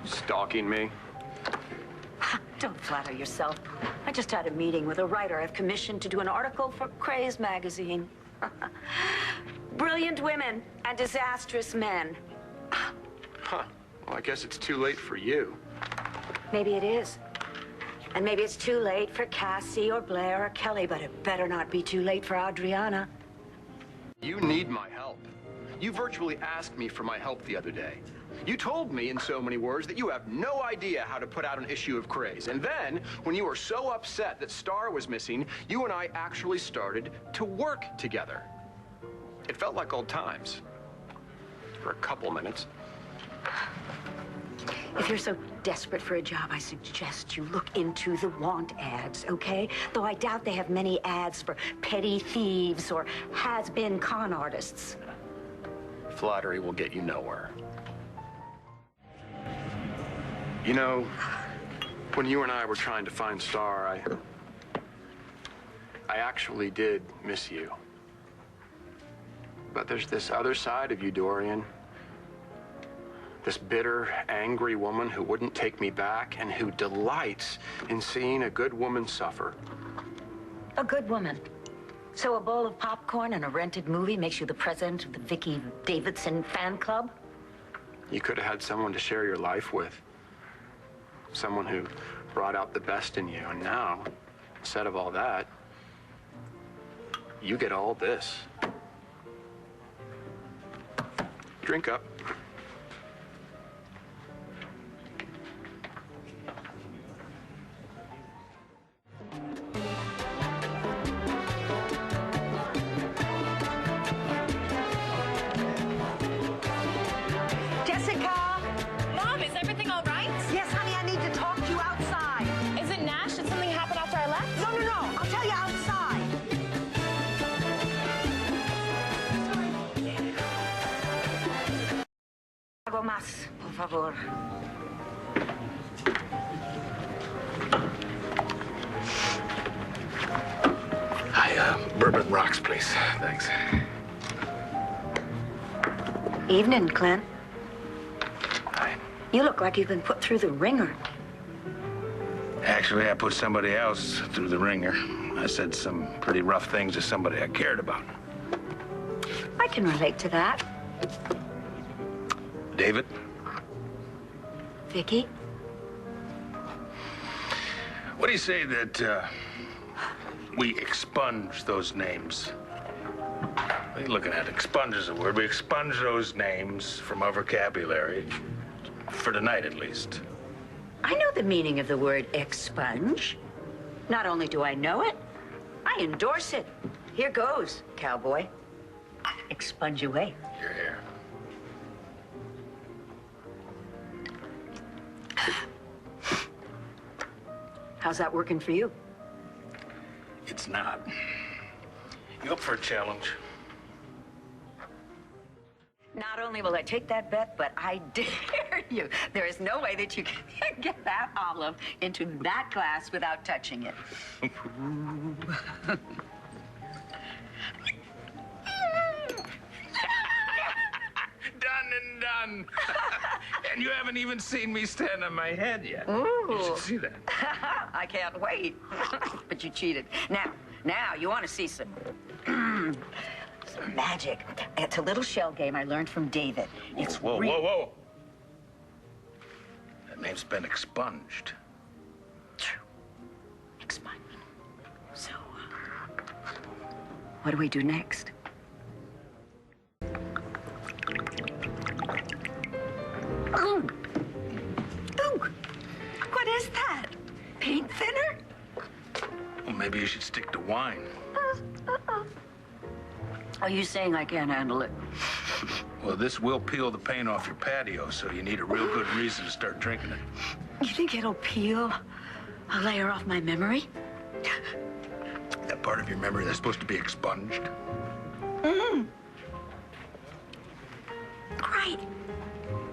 Stalking me? Don't flatter yourself. I just had a meeting with a writer I've commissioned to do an article for Craze magazine. Brilliant women and disastrous men. Huh. Well, I guess it's too late for you. Maybe it is. And maybe it's too late for Cassie or Blair or Kelly, but it better not be too late for Adriana. You need my help. You virtually asked me for my help the other day. You told me in so many words that you have no idea how to put out an issue of Craze. And then, when you were so upset that Star was missing, you and I actually started to work together. It felt like old times. For a couple minutes. If you're so desperate for a job, I suggest you look into the want ads, okay? Though I doubt they have many ads for petty thieves or has-been con artists. Flattery will get you nowhere. You know, when you and I were trying to find Star, I actually did miss you. But there's this other side of you, Dorian. This bitter, angry woman who wouldn't take me back and who delights in seeing a good woman suffer. A good woman. So a bowl of popcorn and a rented movie makes you the president of the Viki Davidson fan club? You could have had someone to share your life with. Someone who brought out the best in you. And now, instead of all that, you get all this. Drink up. Más, por favor. Hi, bourbon rocks, please. Thanks. Evening, Clint. Hi. You look like you've been put through the ringer. Actually, I put somebody else through the ringer. I said some pretty rough things to somebody I cared about. I can relate to that. David? Viki? What do you say that we expunge those names? What are you looking at? Expunge is a word. We expunge those names from our vocabulary, for tonight at least. I know the meaning of the word expunge. Not only do I know it, I endorse it. Here goes, cowboy. Expunge away. You're here. How's that working for you? It's not. You up for a challenge? Not only will I take that bet, but I dare you. There is no way that you can get that olive into that glass without touching it. Done and done. And you haven't even seen me stand on my head yet. Ooh. You should see that. I can't wait. But you cheated. Now, you want to see some magic. It's a little shell game I learned from David. It's Whoa. That name's been expunged. True. Expunged. So, what do we do next? Ooh. What is that? Paint thinner? Well, maybe you should stick to wine. Are you saying I can't handle it? Well, this will peel the paint off your patio, so you need a real good reason to start drinking it. You think it'll peel a layer off my memory? That part of your memory that's supposed to be expunged? Right.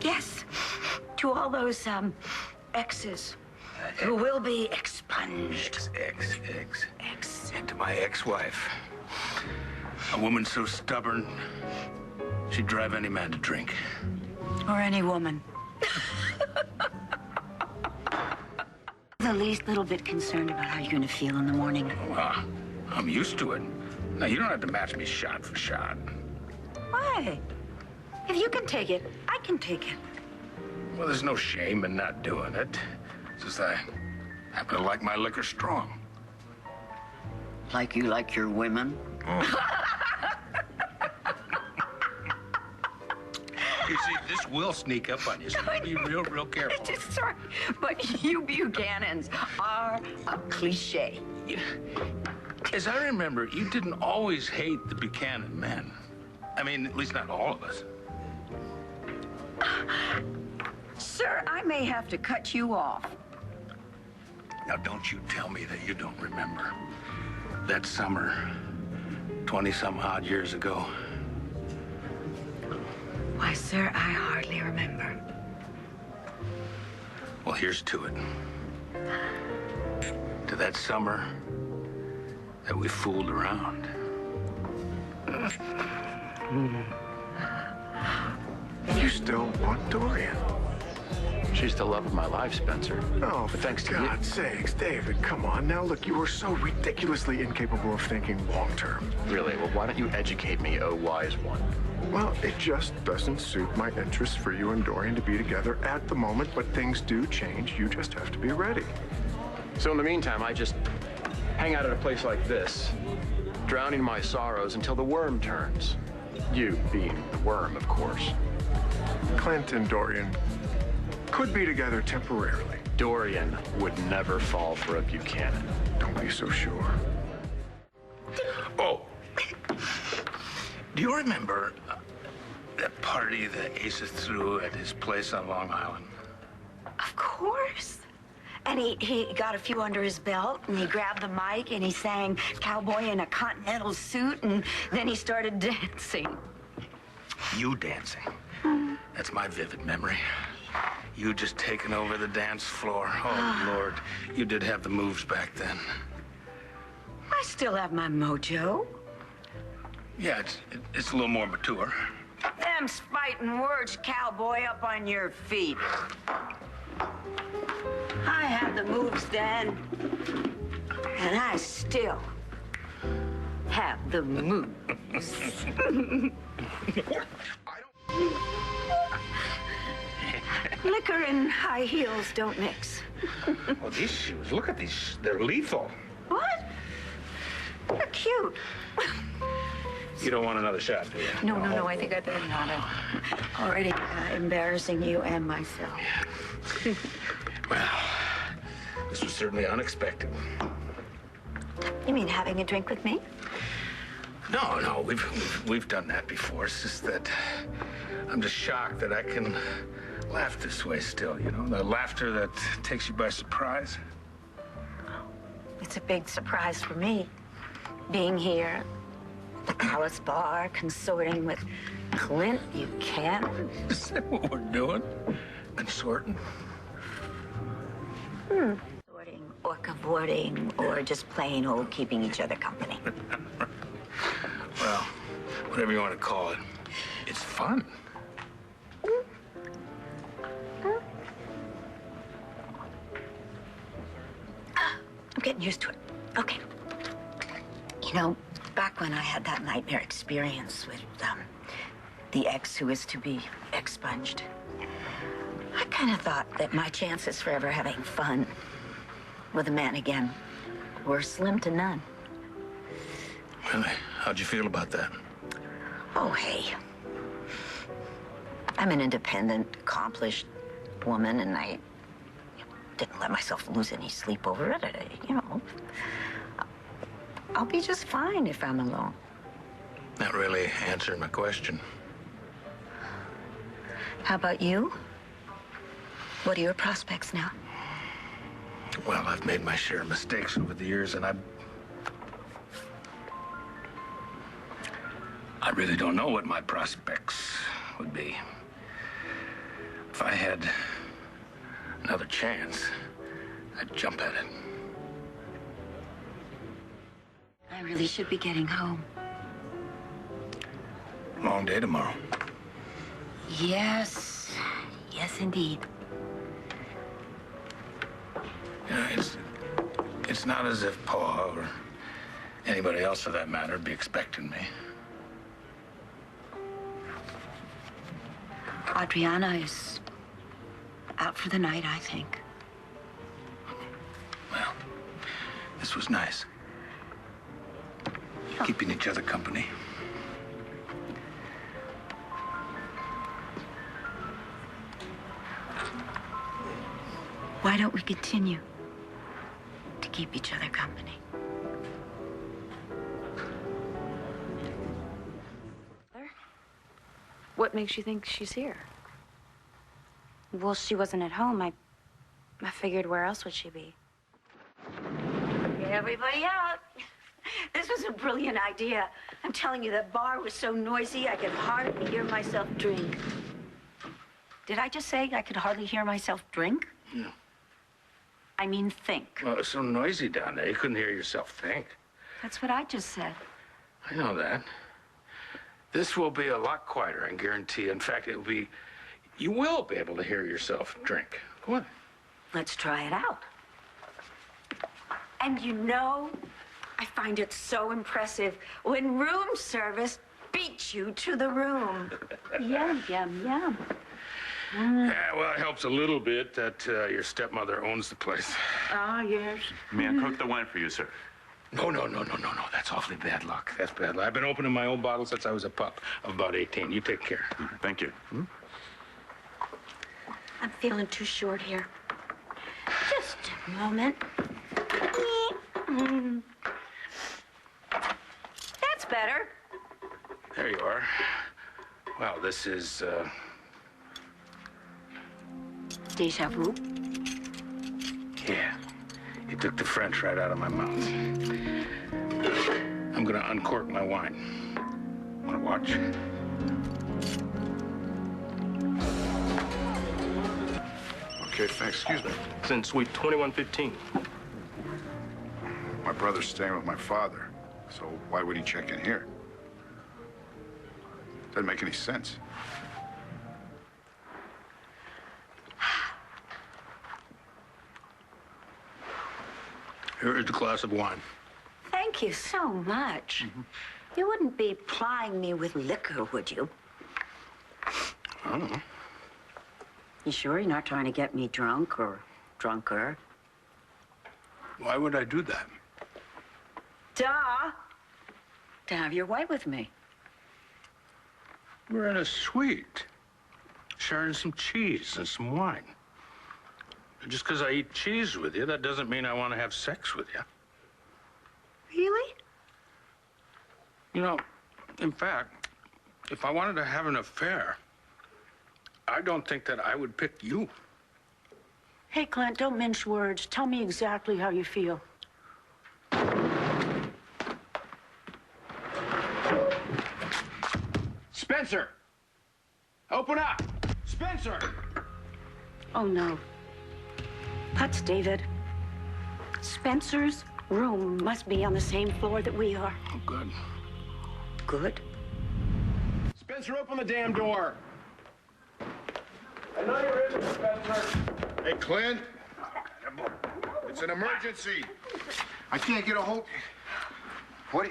Yes. To all those, exes who will be expunged. Ex. Ex. And to my ex-wife. A woman so stubborn, she'd drive any man to drink. Or any woman. the least little bit concerned about how you're gonna feel in the morning. Well, I'm used to it. Now, you don't have to match me shot for shot. Why? If you can take it, I can take it. Well, there's no shame in not doing it. It's just I happen to like my liquor strong. Like you like your women? You see, this will sneak up on you, so be real careful. Sorry, but you Buchanans are a cliche. As I remember, you didn't always hate the Buchanan men. I mean, at least not all of us. Sir, I may have to cut you off. Now, don't you tell me that you don't remember that summer 20-some-odd years ago. Why, sir, I hardly remember. Well, here's to it. To that summer that we fooled around. You still want Dorian? She's the love of my life, Spencer. Oh, but thanks to God's sakes, David, come on. Now, look, you are so ridiculously incapable of thinking long-term. you. Really? Well, why don't you educate me, oh wise one? Well, it just doesn't suit my interests for you and Dorian to be together at the moment, but things do change. You just have to be ready. So in the meantime, I just hang out at a place like this, drowning my sorrows until the worm turns. You being the worm, of course. Clint and Dorian could be together temporarily. Dorian would never fall for a Buchanan. Don't be so sure. Oh, do you remember that party the Aces threw at his place on Long Island? Of course. And he got a few under his belt, and he grabbed the mic, and he sang Cowboy in a Continental Suit, and then he started dancing. You dancing. That's my vivid memory. You just taking over the dance floor. Oh, Lord. You did have the moves back then. I still have my mojo. Yeah, it's a little more mature. Them's fighting words, cowboy, up on your feet. I have the moves then, and I still have the moves. Liquor and high heels don't mix. Oh, these shoes, look at these. They're lethal. What? They're cute. You don't want another shot, do you? No, I think I better not. I'm already embarrassing you and myself. Well, this was certainly unexpected. You mean having a drink with me? No, we've done that before. It's just that I'm just shocked that I can laugh this way still, you know? The laughter that takes you by surprise. It's a big surprise for me, being here at the Palace Bar, consorting with Clint Buchanan. Is that what we're doing? Consorting? Consorting or cavorting or just plain old keeping each other company. Well, whatever you want to call it. It's fun. I'm getting used to it. Okay. You know, back when I had that nightmare experience with the ex who is to be expunged, I kind of thought that my chances for ever having fun with a man again were slim to none. Really? How'd you feel about that? Oh, hey. I'm an independent, accomplished woman, and I didn't let myself lose any sleep over it. You know, I'll be just fine if I'm alone. Not really answering my question. How about you? What are your prospects now? Well, I've made my share of mistakes over the years, and I really don't know what my prospects would be. If I had another chance, I'd jump at it. I really should be getting home. Long day tomorrow. Yes. Yes, indeed. Yeah, It's not as if Pa or anybody else for that matter would be expecting me. Adriana is out for the night, I think. Well, this was nice. Keeping each other company. Why don't we continue to keep each other company? What makes you think she's here? Well, she wasn't at home. I figured, where else would she be? Get everybody out. This was a brilliant idea. I'm telling you, that bar was so noisy I could hardly hear myself drink. Did I just say I could hardly hear myself drink? Yeah. I mean think. Well, it's so noisy down there, you couldn't hear yourself think. That's what I just said. I know that. This will be a lot quieter, I guarantee you. In fact, you will be able to hear yourself drink. Go on. Let's try it out. And you know, I find it so impressive when room service beats you to the room. Yum, yum, yum. Yeah, well, it helps a little bit that your stepmother owns the place. Ah, yes. May I cook the wine for you, sir? No. That's awfully bad luck. That's bad luck. I've been opening my own bottles since I was a pup of about 18. You take care. Thank you. I'm feeling too short here. Just a moment. That's better. There you are. Wow, this is, Deja vu. Yeah. You took the French right out of my mouth. I'm gonna uncork my wine. Wanna watch? Okay, thanks. Excuse me. It's in suite 2115. My brother's staying with my father, so why would he check in here? Doesn't make any sense. Here is the glass of wine. Thank you so much. You wouldn't be plying me with liquor, would you? I don't know. You sure you're not trying to get me drunk or drunker? Why would I do that? Duh. To have your way with me. We're in a suite, sharing some cheese and some wine. Just because I eat cheese with you, that doesn't mean I want to have sex with you. Really? You know, in fact, if I wanted to have an affair, I don't think that I would pick you. Hey, Clint, don't mince words. Tell me exactly how you feel. Spencer! Open up! Spencer! Oh, no. That's David. Spencer's room must be on the same floor that we are. Oh, good. Good. Spencer, open the damn door! I know you're in, Spencer. Hey, Clint. It's an emergency. I can't get a hold. What?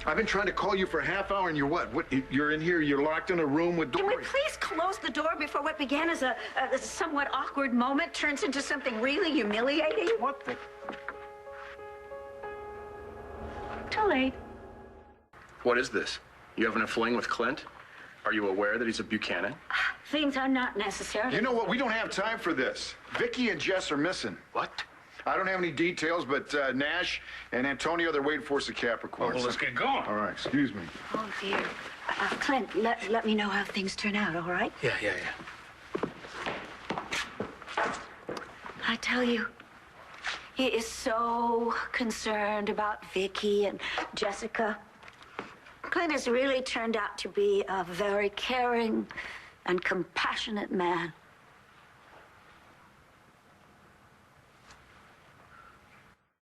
I've been trying to call you for a half hour, and you're what? You're in here. You're locked in a room with Can we Dorian. please close the door before what began as a somewhat awkward moment turns into something really humiliating? What the? Too late. What is this? You having a fling with Clint? Are you aware that he's a Buchanan? Things are not necessarily. You know what? We don't have time for this. Viki and Jess are missing. What? I don't have any details, but Nash and Antonio, they're waiting for us at Capricorn. Well, let's get going. All right, excuse me. Oh, dear. Clint, let me know how things turn out, all right? Yeah. I tell you, he is so concerned about Viki and Jessica. Clint has really turned out to be a very caring and compassionate man.